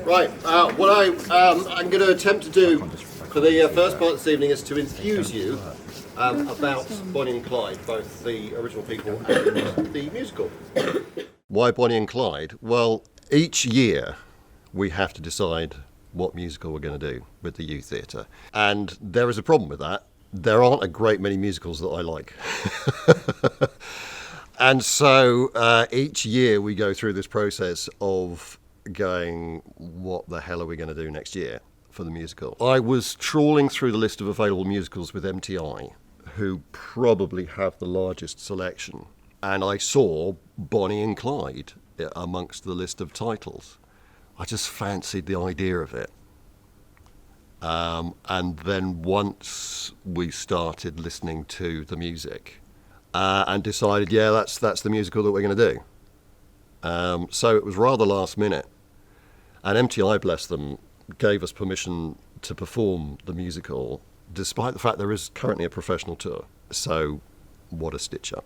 Right, what I'm going to attempt to do for the first part this evening is to enthuse you about Bonnie and Clyde, both the original people and the musical. Why Bonnie and Clyde? Well, each year we have to decide what musical we're going to do with the youth theatre. And there is a problem with that. There aren't a great many musicals that I like. And so each year we go through this process of going, what the hell are we going to do next year for the musical? I was trawling through the list of available musicals with MTI, who probably have the largest selection, and I saw Bonnie and Clyde amongst the list of titles. I just fancied the idea of it. And then once we started listening to the music and decided, yeah, that's the musical that we're going to do. So it was rather last minute. And MTI, bless them, gave us permission to perform the musical, despite the fact there is currently a professional tour. So what a stitch up.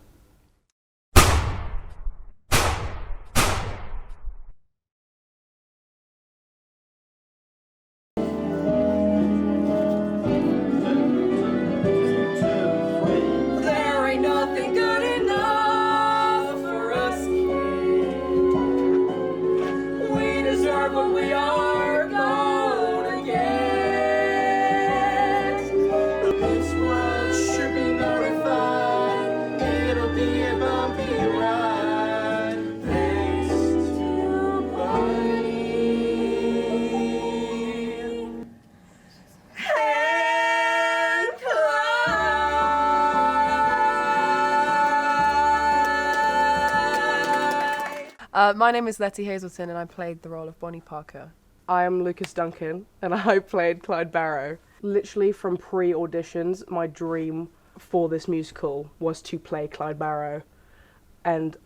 What we are gonna get. This world should be glorified. It'll be a bumpy ride. Thanks to Bonnie and Clyde. My name is Letty Hazelton and I played the role of Bonnie Parker. I am Lucas Duncan and I played Clyde Barrow. Literally from pre-auditions, my dream for this musical was to play Clyde Barrow. And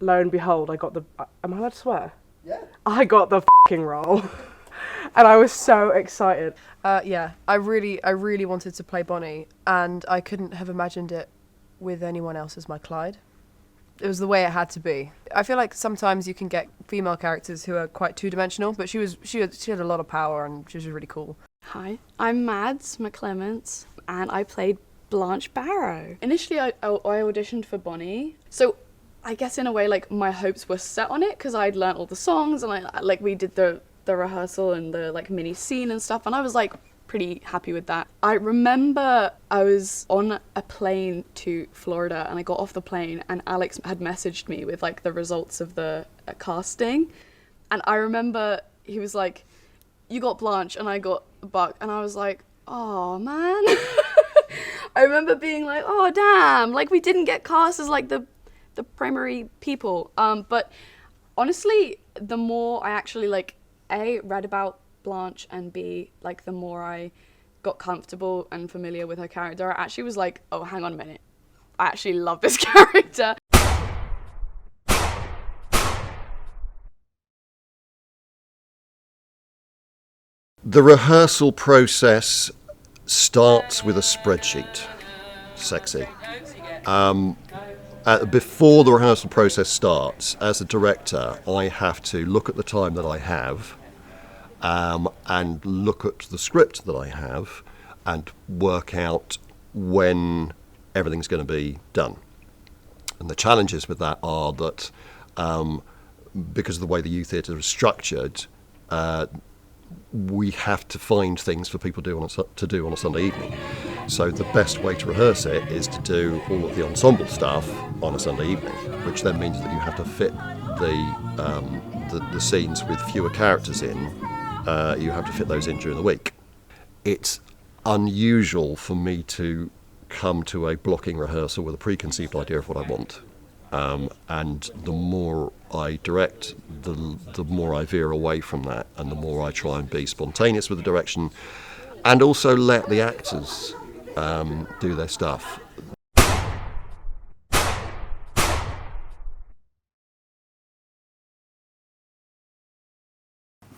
lo and behold, I got the... Am I allowed to swear? Yeah. I got the f***ing role. And I was so excited. Yeah, I really wanted to play Bonnie, and I couldn't have imagined it with anyone else as my Clyde. It was the way it had to be. I feel like sometimes you can get female characters who are quite two-dimensional, but she had a lot of power and she was really cool. Hi, I'm Mads McClements and I played Blanche Barrow. Initially I auditioned for Bonnie, so I guess in a way like my hopes were set on it because I'd learnt all the songs and we did the rehearsal and the like mini scene and stuff, and I was like pretty happy with that. I remember I was on a plane to Florida and I got off the plane and Alex had messaged me with like the results of the casting, and I remember he was like, you got Blanche and I got Buck, and I was like, oh man. I remember being like, oh damn, like we didn't get cast as like the primary people, but honestly the more I actually like A, read about Blanche, and B, like the more I got comfortable and familiar with her character, I actually was like, oh, hang on a minute, I actually love this character. The rehearsal process starts with a spreadsheet. Sexy. Before the rehearsal process starts, as a director, I have to look at the time that I have, and look at the script that I have and work out when everything's going to be done. And the challenges with that are that because of the way the youth theatre is structured, we have to find things for people to do on a Sunday evening. So the best way to rehearse it is to do all of the ensemble stuff on a Sunday evening, which then means that you have to fit the scenes with fewer characters in. You have to fit those in during the week. It's unusual for me to come to a blocking rehearsal with a preconceived idea of what I want. And the more I direct, the more I veer away from that, and the more I try and be spontaneous with the direction, and also let the actors do their stuff.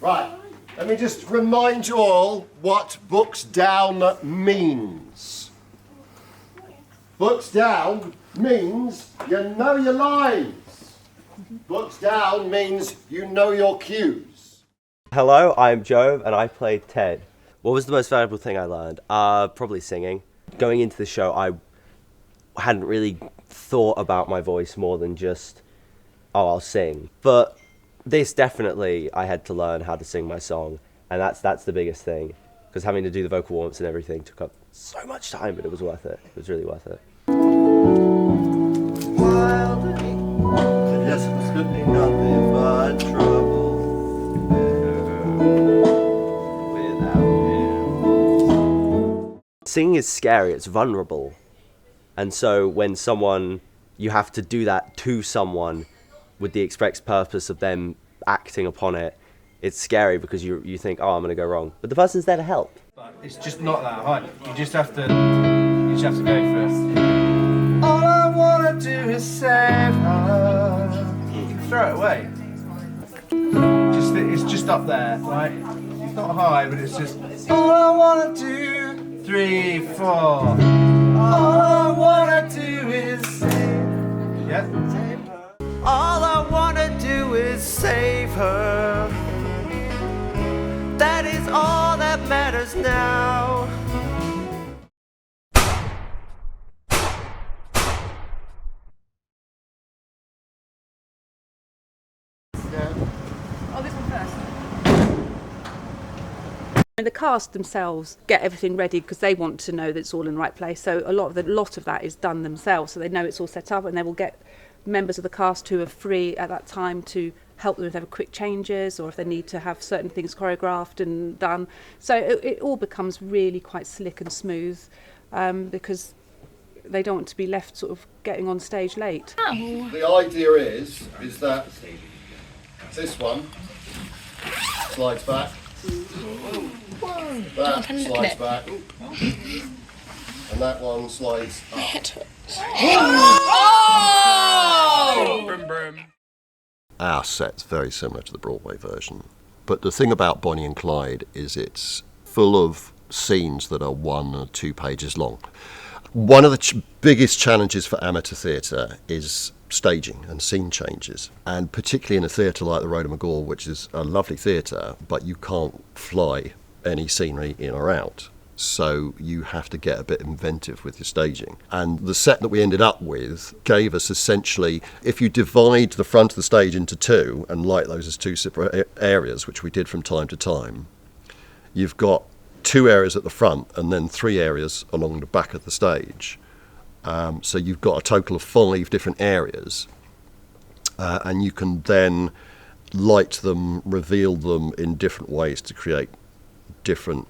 Right. Let me just remind you all what books down means. Books down means you know your lines. Books down means you know your cues. Hello, I'm Jove and I played Ted. What was the most valuable thing I learned? Probably singing. Going into the show, I hadn't really thought about my voice more than just, oh, I'll sing. But this definitely, I had to learn how to sing my song, and that's the biggest thing. Because having to do the vocal warm-ups and everything took up so much time, but it was worth it. It was really worth it. Singing is scary, it's vulnerable. And so when you have to do that to someone with the express purpose of them acting upon it, it's scary because you think, oh, I'm going to go wrong. But the person's there to help. But it's just not that high. You just have to go for it. All I want to do is save her. You can throw it away. It's just up there, right? It's not high, but it's just all I want to do. 3, 4. All I want to do is save. Yeah. All I want to do is save her. That is all that matters now. Oh, this one first. And the cast themselves get everything ready because they want to know that it's all in the right place. So a lot of that is done themselves. So they know it's all set up, and they will get members of the cast who are free at that time to help them if they have quick changes or if they need to have certain things choreographed and done. So it all becomes really quite slick and smooth because they don't want to be left sort of getting on stage late. The idea is that this one slides back, that slides back, and that one slides up. Our set's very similar to the Broadway version, but the thing about Bonnie and Clyde is it's full of scenes that are 1 or 2 pages long. One of the biggest challenges for amateur theatre is staging and scene changes, and particularly in a theatre like the Rhoda McGaw, which is a lovely theatre, but you can't fly any scenery in or out. So you have to get a bit inventive with your staging. And the set that we ended up with gave us essentially, if you divide the front of the stage into 2 and light those as 2 separate areas, which we did from time to time, you've got 2 areas at the front and then 3 areas along the back of the stage. So you've got a total of 5 different areas, and you can then light them, reveal them in different ways to create different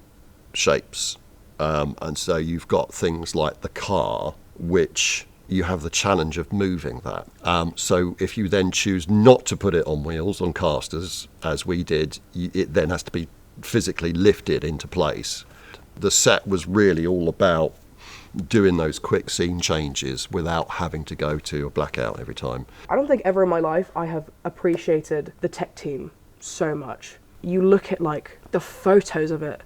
shapes. And so you've got things like the car, which you have the challenge of moving that. So if you then choose not to put it on wheels, on casters, as we did, it then has to be physically lifted into place. The set was really all about doing those quick scene changes without having to go to a blackout every time. I don't think ever in my life I have appreciated the tech team so much. You look at like the photos of it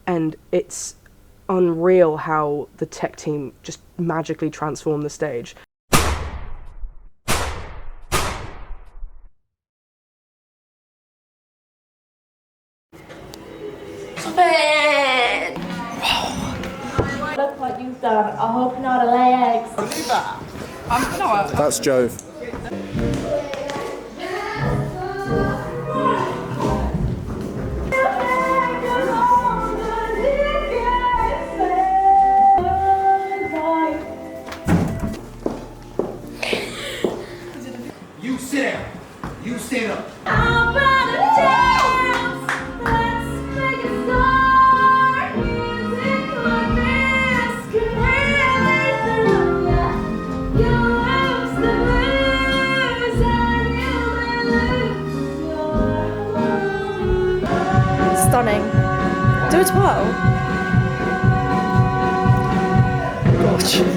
and it's unreal how the tech team just magically transformed the stage. Look what you've done. I hope not a legs. That's Jove. You sit down. You stand up. I'm gonna dance. Let's make a start. Music like this can really thrill ya. You lose the blues and you may lose your mind. Stunning. Do it well. Gorgeous.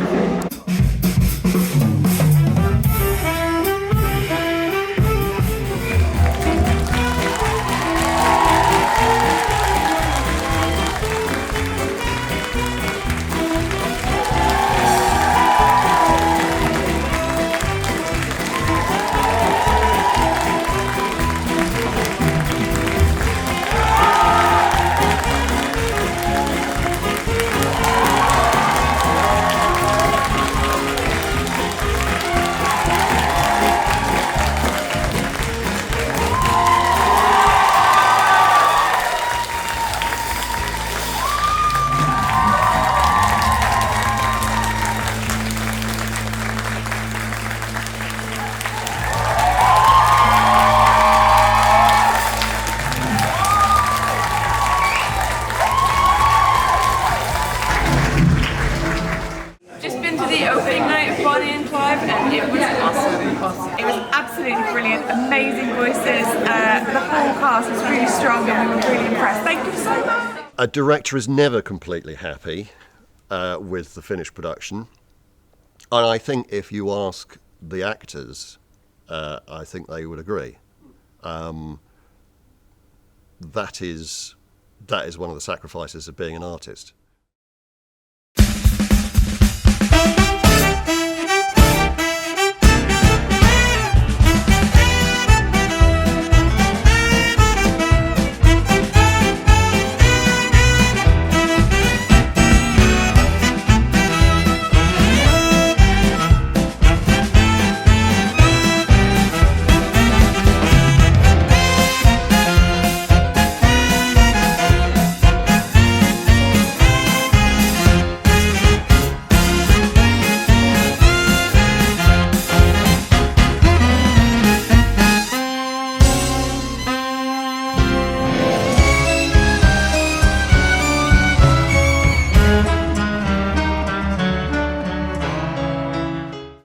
amazing voices. The whole cast was really strong and we were really impressed. Thank you so much. A director is never completely happy with the finished production. And I think if you ask the actors, I think they would agree. That is one of the sacrifices of being an artist.